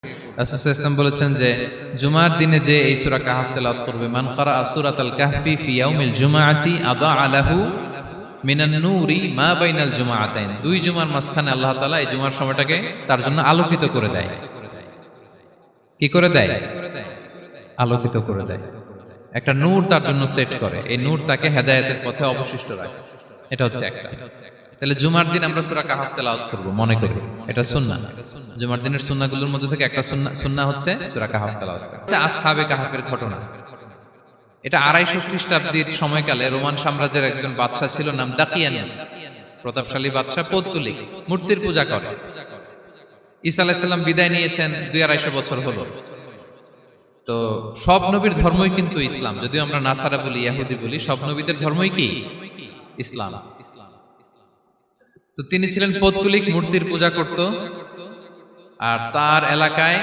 রাসূল সাল্লাল্লাহু আলাইহি ওয়াসাল্লাম বলেছেন যে জুমার দিনে যে এই সূরা কাহফ তেলাওয়াত করবে, মান ক্বারাআ সূরাতাল কাহফি ফি ইয়াউমিল জুমআতি আদাআ লাহু মিনান নূরি মা বাইনাল জুমআতাইন। দুই জুমার মাঝখানে আল্লাহ তাআলা এই জুমার সময়টাকে তার জন্য আলোকিত করে দেয়। কি করে দেয়? আলোকিত করে দেয়। একটা নূর তার জন্য সেট করে, এই নূর তাকে হেদায়েতের পথে অবশিষ্ট রাখে। এটা হচ্ছে একটা। তাহলে জুমার দিন আমরা সূরা কাহফ তেলাওয়াত করব, মনে করি এটা সুন্নাহ। জুমার দিনের সুন্নাহগুলোর মধ্যে থেকে একটা সুন্নাহ হচ্ছে সূরা কাহফ তেলাওয়াত করা। এটা আসহাবে কাহফের ঘটনা। এটা 250 খ্রিস্টাব্দের সময়কালে রোমান সাম্রাজ্যের একজন বাদশা ছিল, নাম দাকিয়ানুস। প্রতাপশালী বাদশা, পৌত্তলিক, মূর্তির পূজা করে। ঈসা আলাইহিস সালাম বিদায় নিয়েছেন, 250 বছর হলো। তো সব নবীর ধর্মই কিন্তু ইসলাম, যদিও আমরা নাসারা বলি, ইহুদি বলি, সব নবীদের ধর্মই কি ইসলাম। তো তিনি ছিলেন পৌত্তলিক, মূর্তির পূজা করত, আর তার এলাকায়